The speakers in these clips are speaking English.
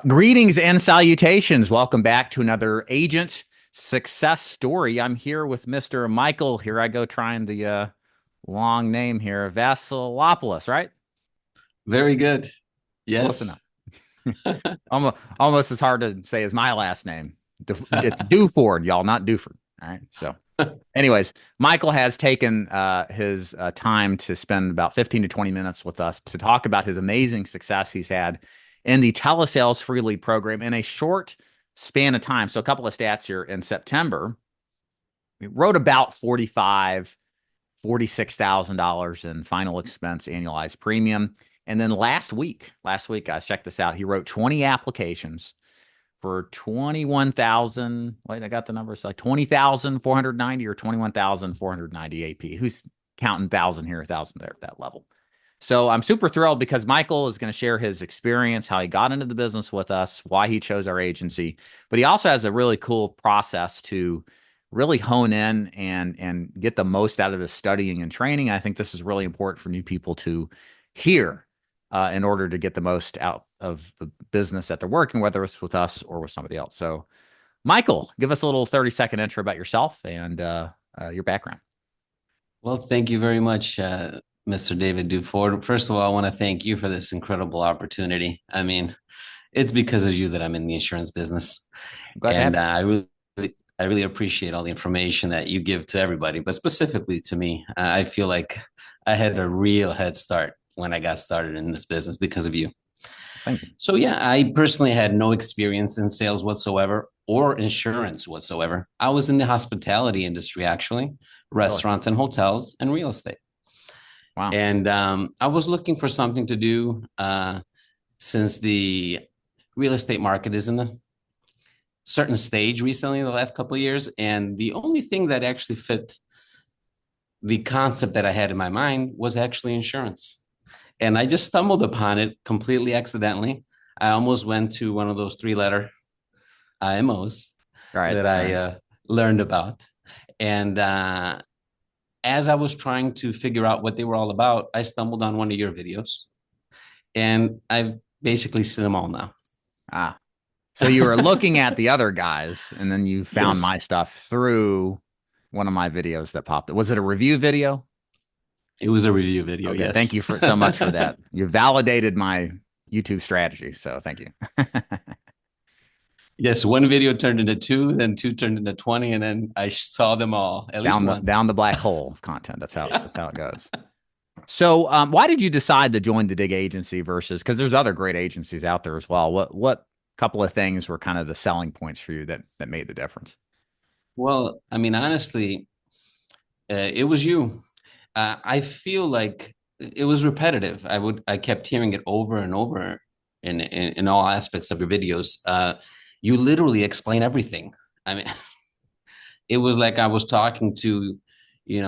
Greetings and salutations. Welcome back to another agent success story. I'm here with Mr. Michael. Here I go trying the long name here, Vasilopoulos, right? Very good. Close Yes. enough. Almost as hard to say as my last name. It's Duford, y'all, not Duford. All right. So, anyways, Michael has taken his time to spend about 15 to 20 minutes with us to talk about his amazing success he's had in the telesales free lead program in a short span of time. So, a couple of stats here in September, we wrote about 46,000 dollars in final expense annualized premium. And then last week, guys, check this out. He wrote 20 applications for 21,000. Wait, I got the numbers like 20,490 or 21,490 AP. Who's counting thousand here, thousand there at that level? So I'm super thrilled because Michael is going to share his experience, how he got into the business with us, why he chose our agency. But he also has a really cool process to really hone in and get the most out of his studying and training. I think this is really important for new people to hear in order to get the most out of the business that they're working, whether it's with us or with somebody else. So, Michael, give us a little 30-second intro about yourself and your background. Well, thank you very much, Mr. David Duford. First of all, I want to thank you for this incredible opportunity. I mean, it's because of you that I'm in the insurance business, I'm glad to have and you. I really appreciate all the information that you give to everybody, but specifically to me. I feel like I had a real head start when I got started in this business because of you. Thank you. So yeah, I personally had no experience in sales whatsoever or insurance whatsoever. I was in the hospitality industry, actually, Really? restaurants and hotels and real estate. Wow. And I was looking for something to do since the real estate market is in a certain stage recently in the last couple of years. And the only thing that actually fit the concept that I had in my mind was actually insurance. And I just stumbled upon it completely accidentally. I almost went to one of those three-letter IMOs All right. that All I right. learned about. And as I was trying to figure out what they were all about, I stumbled on one of your videos, and I've basically seen them all now. Ah. So you were looking at the other guys, and then you found Yes, my stuff through one of my videos that popped. Was it a review video? it was a review video. Okay. Thank Yes. you for so much for that. You validated my YouTube strategy. So thank you. Yes, one video turned into two, then two turned into 20, and then I saw them all at least once. Down the black hole of content. That's how it goes. So, why did you decide to join the Dig Agency versus because there's other great agencies out there as well? What couple of things were kind of the selling points for you that made the difference? Well, I mean, honestly, it was you. I feel like it was repetitive. I kept hearing it over and over in all aspects of your videos. You literally explain everything. I mean, it was like I was talking to,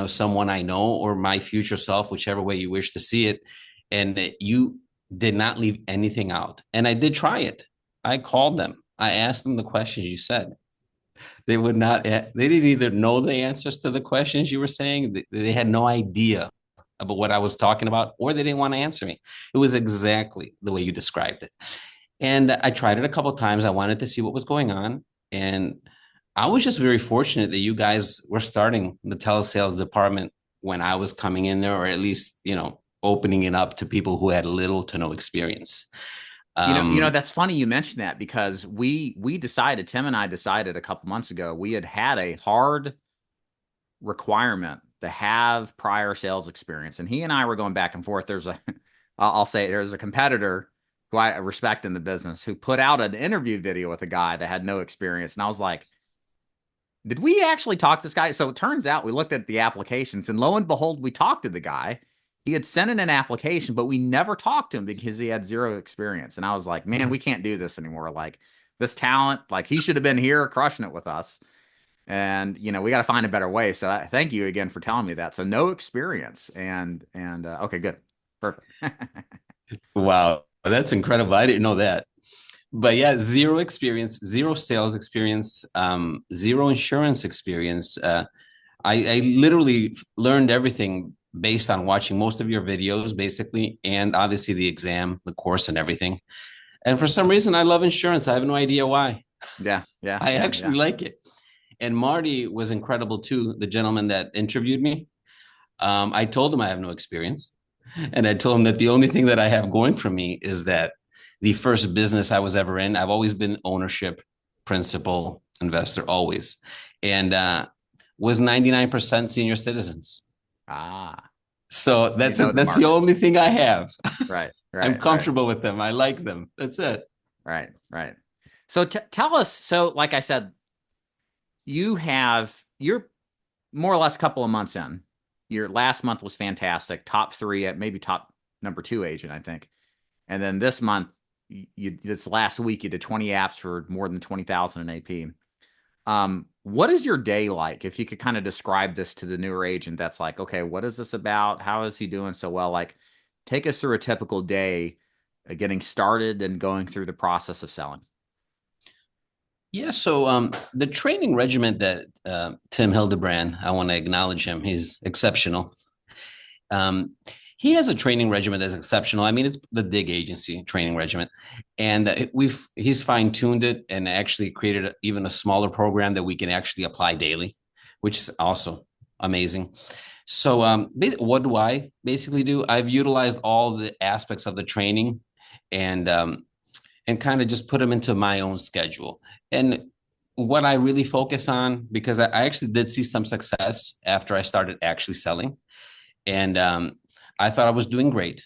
someone I know or my future self, whichever way you wish to see it, and you did not leave anything out. And I did try it. I called them. I asked them the questions you said. They would not. They didn't either know the answers to the questions you were saying. They had no idea about what I was talking about, or they didn't want to answer me. It was exactly the way you described it. And I tried it a couple of times. I wanted to see what was going on, and I was just very fortunate that you guys were starting the telesales department when I was coming in there, or at least opening it up to people who had little to no experience. You know that's funny you mentioned that because we decided Tim and I decided a couple months ago we had a hard requirement to have prior sales experience, and he and I were going back and forth. I'll say there's a competitor who I respect in the business who put out an interview video with a guy that had no experience, and I was like, did we actually talk to this guy? So it turns out we looked at the applications, and lo and behold, we talked to the guy. He had sent in an application, but we never talked to him because he had zero experience. And I was like, man, we can't do this anymore. Like this talent, like he should have been here crushing it with us. And we got to find a better way. So thank you again for telling me that. So no experience, and okay, good, perfect. wow, that's incredible. I didn't know that. But yeah, zero experience, zero sales experience, zero insurance experience. I literally learned everything based on watching most of your videos, basically, and obviously the exam, the course, and everything. And for some reason, I love insurance. I have no idea why. Yeah, yeah, I yeah, actually yeah. like it. And Marty was incredible too, the gentleman that interviewed me. I told him I have no experience. And I told him that the only thing that I have going for me is that the first business I was ever in, I've always been ownership, principal, investor, always. And was 99% senior citizens. Ah, So you know the that's the market. only thing I have. Right, I'm right, right, comfortable with them. I like them. That's it. right, right. So tell us. So, like I said, you're more or less a couple of months in. Your last month was fantastic, top three at maybe top number two agent, I think. And then this month, this last week, you did 20 apps for more than 20,000 in AP. What is your day like? If you could kind of describe this to the newer agent, that's like, okay, what is this about? How is he doing so well? Like, take us through a typical day, getting started and going through the process of selling. Yeah, so the training regiment that Tim Hildebrand, I want to acknowledge him. He's exceptional. Um, he has a training regiment that's exceptional. I mean, it's the Dig Agency training regiment, and he's fine tuned it and actually created even a smaller program that we can actually apply daily, which is also amazing. So, what do I basically do? I've utilized all the aspects of the training, and kind of just put them into my own schedule. And what I really focus on, because I actually did see some success after I started actually selling, and I thought I was doing great.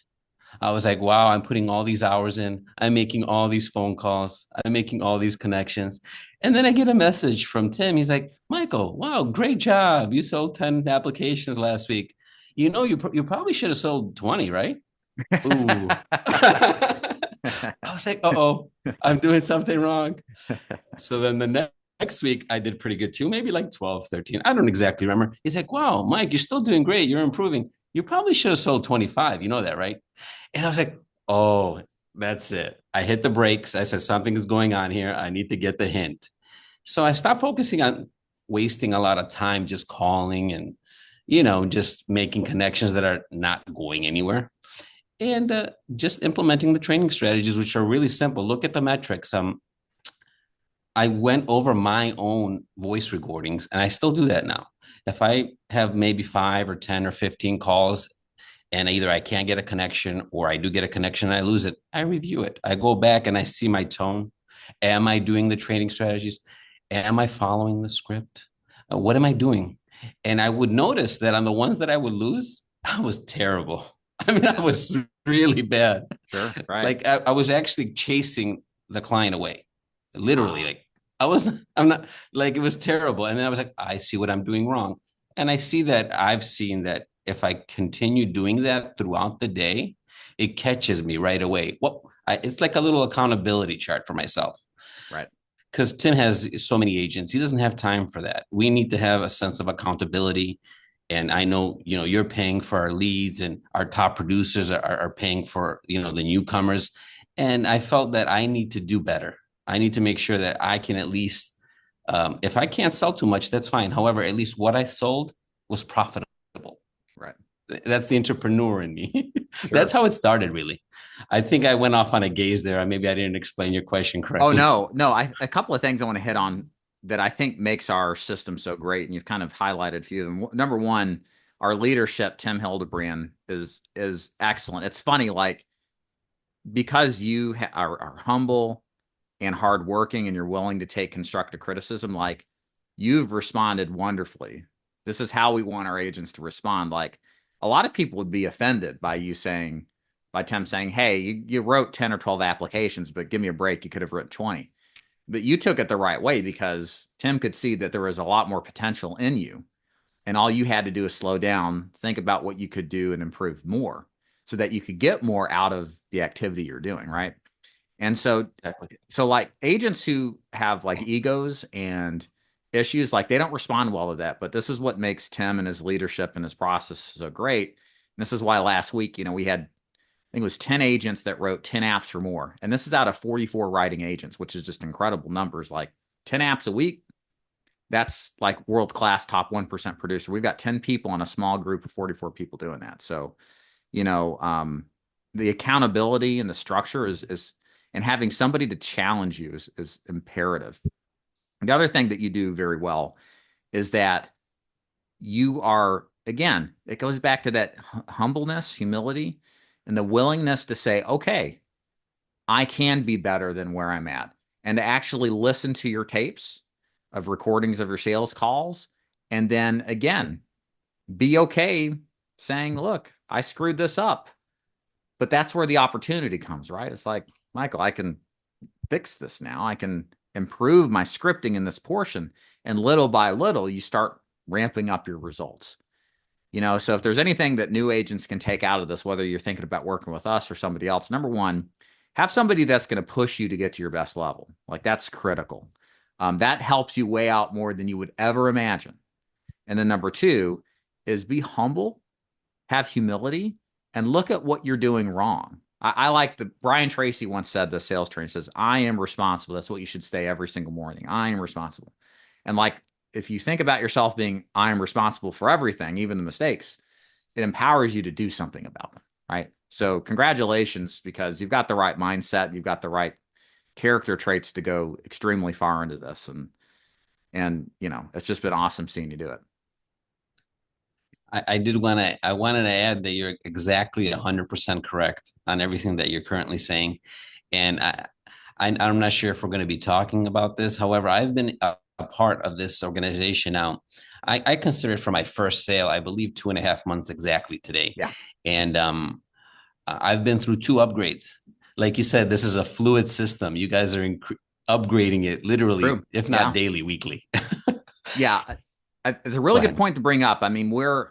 I was like, wow, I'm putting all these hours in. I'm making all these phone calls. I'm making all these connections. And then I get a message from Tim. He's like, Michael, wow, great job. You sold 10 applications last week. You know, you probably should have sold 20, right? Ooh. I was like, uh-oh, I'm doing something wrong. So then the next week, I did pretty good too, maybe like 12, 13. I don't exactly remember. He's like, wow, Mike, you're still doing great. You're improving. You probably should have sold 25. You know that, right? And I was like, oh, that's it. I hit the brakes. I said, something is going on here. I need to get the hint. So I stopped focusing on wasting a lot of time just calling and, just making connections that are not going anywhere, and just implementing the training strategies, which are really simple. Look at the metrics. I went over my own voice recordings, and I still do that now. If I have maybe 5 or 10 or 15 calls, and either I can't get a connection or I do get a connection and I lose it, I review it. I go back and I see my tone. Am I doing the training strategies? Am I following the script? What am I doing? And I would notice that on the ones that I would lose, I was terrible. I mean, I was really bad. Sure, right. Like I was actually chasing the client away, literally. Ah, Like I was, I'm not like it was terrible. And then I was like, I see what I'm doing wrong, and I see that I've seen that if I continue doing that throughout the day, it catches me right away. It's like a little accountability chart for myself, right. because Tim has so many agents. He doesn't have time for that. We need to have a sense of accountability. And I know, you're paying for our leads, and our top producers are paying for, the newcomers. And I felt that I need to do better. I need to make sure that I can at least, if I can't sell too much, that's fine. However, at least what I sold was profitable. Right. That's the entrepreneur in me. That's Sure. how it started, really. I think I went off on a gaze there. Maybe I didn't explain your question Oh correctly. no, no. A couple of things I want to hit on that I think makes our system so great, and you've kind of highlighted a few of them. Number one, our leadership, Tim Hildebrand, is excellent. It's funny, like because you are humble and hardworking, and you're willing to take constructive criticism, like you've responded wonderfully. This is how we want our agents to respond. Like a lot of people would be offended by you saying, by Tim saying, "Hey, you wrote 10 or 12 applications, but give me a break. You could have written 20." But you took it the right way because Tim could see that there was a lot more potential in you. And all you had to do is slow down, think about what you could do and improve more so that you could get more out of the activity you're doing, right? And so Exactly. so like agents who have like egos and issues, like they don't respond well to that. But this is what makes Tim and his leadership and his process so great. And this is why last week, we had, I think it was 10 agents that wrote 10 apps or more. And this is out of 44 writing agents, which is just incredible numbers. Like 10 apps a week, that's like world class top 1% producer. We've got 10 people on a small group of 44 people doing that. So, you know, um, the accountability and the structure is And having somebody to challenge you is imperative. The other thing that you do very well is that you are, again, it goes back to that humbleness, humility, and the willingness to say, okay, I can be better than where I'm at. And to actually listen to your tapes of recordings of your sales calls. And then again, be okay saying, look, I screwed this up. But that's where the opportunity comes, right? It's like, Michael, I can fix this now. I can improve my scripting in this portion. And little by little, you start ramping up your results. So if there's anything that new agents can take out of this, whether you're thinking about working with us or somebody else, number one, have somebody that's going to push you to get to your best level. Like that's critical. That helps you way out more than you would ever imagine. And then number two is be humble, have humility, and look at what you're doing wrong. I like the Brian Tracy once said, the sales trainer says, I am responsible. That's what you should say every single morning. I am responsible. And like, if you think about yourself being, I am responsible for everything, even the mistakes, it empowers you to do something about them. Right. So congratulations, because you've got the right mindset. You've got the right character traits to go extremely far into this. And, it's just been awesome seeing you do it. I wanted to add that you're exactly 100% correct on everything that you're currently saying. And I'm not sure if we're going to be talking about this. However, I've been a part of this organization now. I consider it for my first sale, I believe 2.5 months exactly today. Yeah. And I've been through 2 upgrades. Like you said, this is a fluid system. You guys are upgrading it literally, True. if not Yeah. daily, weekly. Yeah. It's a really good point to bring up. I mean, we're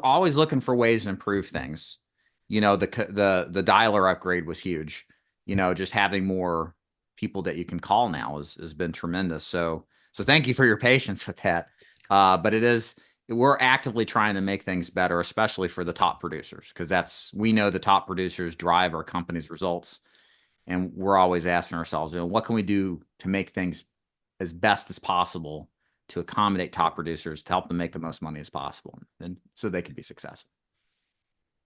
always looking for ways to improve things. The dialer upgrade was huge. Just having more people that you can call now has been tremendous. So thank you for your patience with that. But we're actively trying to make things better, especially for the top producers, because we know the top producers drive our company's results. And we're always asking ourselves, what can we do to make things as best as possible to accommodate top producers, to help them make the most money as possible, and so they can be successful.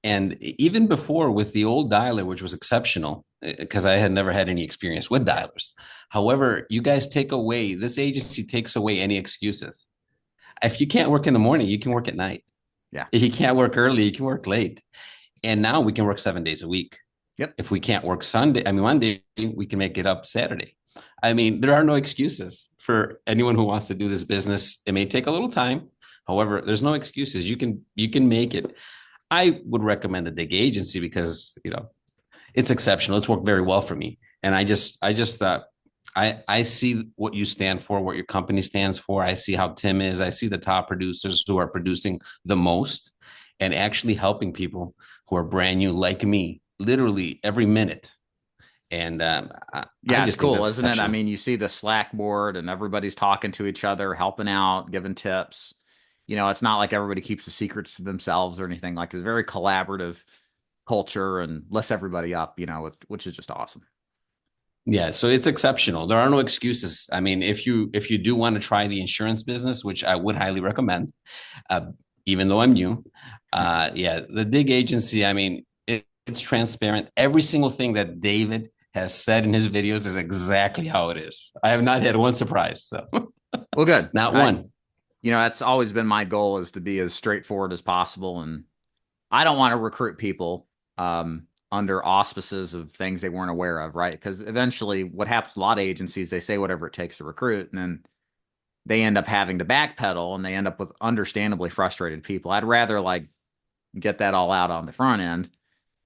And even before, with the old dialer, which was exceptional, because I had never had any experience with dialers. However, you guys this agency takes away any excuses. If you can't work in the morning, you can work at night. Yeah. If you can't work early, you can work late. And now we can work 7 days a week. Yep. If we can't work Monday, we can make it up Saturday. I mean, there are no excuses for anyone who wants to do this business. It may take a little time. However, there's no excuses. You can make it. I would recommend the Dig Agency because, it's exceptional. It's worked very well for me. And I just thought, I see what you stand for, what your company stands for. I see how Tim is. I see the top producers who are producing the most and actually helping people who are brand new like me, literally every minute. And it's cool, isn't it? I mean, you see the Slack board and everybody's talking to each other, helping out, giving tips. It's not like everybody keeps the secrets to themselves or anything. Like, it's a very collaborative culture and lifts everybody up, which is just awesome. Yeah, so it's exceptional. There are no excuses. I mean, if you do want to try the insurance business, which I would highly recommend, even though I'm new, the Dig Agency. I mean, it's transparent. Every single thing that David has said in his videos is exactly how it is. I have not had one surprise. So, well, good, not one. That's always been my goal, is to be as straightforward as possible, and I don't want to recruit people under auspices of things they weren't aware of, right? Because eventually what happens to a lot of agencies, they say whatever it takes to recruit, and then they end up having to backpedal, and they end up with understandably frustrated people. I'd rather get that all out on the front end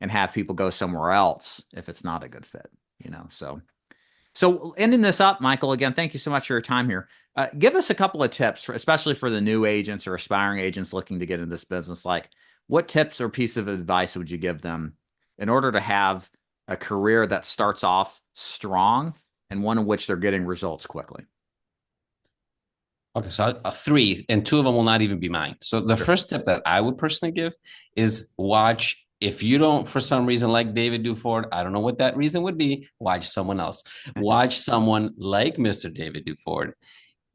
and have people go somewhere else if it's not a good fit, So ending this up, Michael, again, thank you so much for your time here. Give us a couple of tips, especially for the new agents or aspiring agents looking to get into this business. Like, what tips or piece of advice would you give them in order to have a career that starts off strong and one in which they're getting results quickly? Okay, so 3, and 2 of them will not even be mine. So the first tip that I would personally give is watch. If you don't, for some reason, like David Duford, I don't know what that reason would be, watch someone else. Watch someone like Mr. David Duford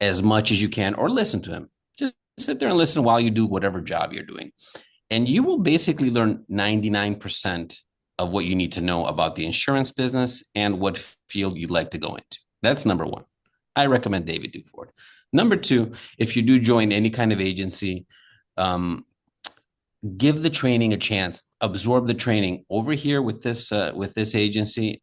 as much as you can, or listen to him. Just sit there and listen while you do whatever job you're doing. And you will basically learn 99% of what you need to know about the insurance business and what field you'd like to go into. That's number one. I recommend David Duford. Number two, if you do join any kind of agency, give the training a chance, absorb the training. Over here with this agency,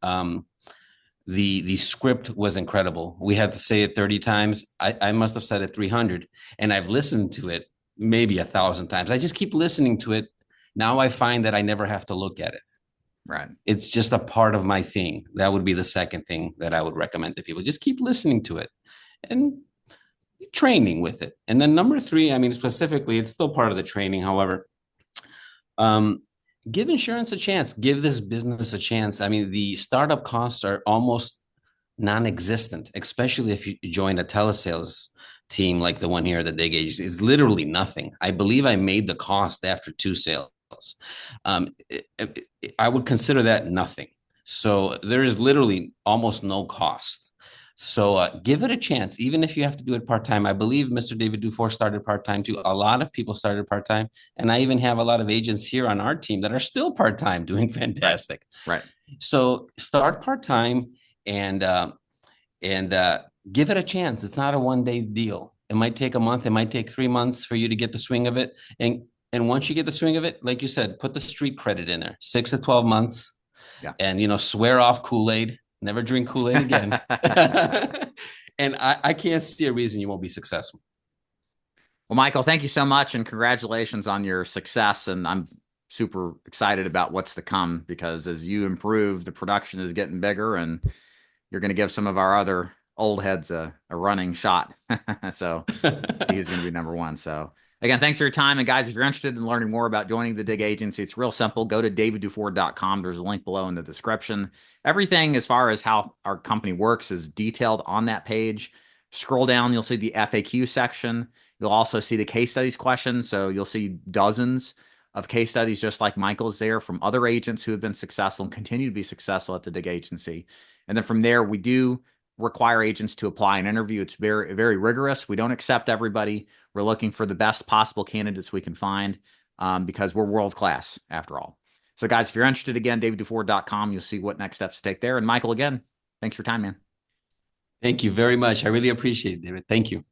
the script was incredible. We had to say it 30 times. I must have said it 300, and I've listened to it maybe 1,000 times. I just keep listening to it. Now I find that I never have to look at it. Right. It's just a part of my thing. That would be the second thing that I would recommend to people. Just keep listening to it and training with it. And then number three, I mean, specifically, it's still part of the training. However, give insurance a chance. Give this business a chance. I mean, the startup costs are almost non-existent, especially if you join a telesales team like the one here at the Dig Agency. It's literally nothing. I believe I made the cost after 2 sales. I would consider that nothing. So there's literally almost no cost. So give it a chance, even if you have to do it part-time. I believe Mr. David Dufour started part-time too. A lot of people started part-time. And I even have a lot of agents here on our team that are still part-time doing fantastic. Right. So start part-time and give it a chance. It's not a one-day deal. It might take a month. It might take 3 months for you to get the swing of it. And once you get the swing of it, like you said, put the street credit in there, 6 to 12 months. Yeah. And, swear off Kool-Aid, never drink Kool-Aid again. And I can't see a reason you won't be successful. Well, Michael, thank you so much and congratulations on your success. And I'm super excited about what's to come because as you improve, the production is getting bigger and you're going to give some of our other old heads a running shot. So see who's going to be number one. So again, thanks for your time. And guys, if you're interested in learning more about joining the Dig Agency, it's real simple. Go to davidduford.com. There's a link below in the description. Everything as far as how our company works is detailed on that page. Scroll down, you'll see the FAQ section. You'll also see the case studies questions. So you'll see dozens of case studies just like Michael's there from other agents who have been successful and continue to be successful at the Dig Agency. And then from there, we do require agents to apply an interview. It's very, very rigorous. We don't accept everybody. We're looking for the best possible candidates we can find because we're world-class after all. So guys, if you're interested, again, davidduford.com, you'll see what next steps to take there. And Michael, again, thanks for your time, man. Thank you very much. I really appreciate it, David. Thank you.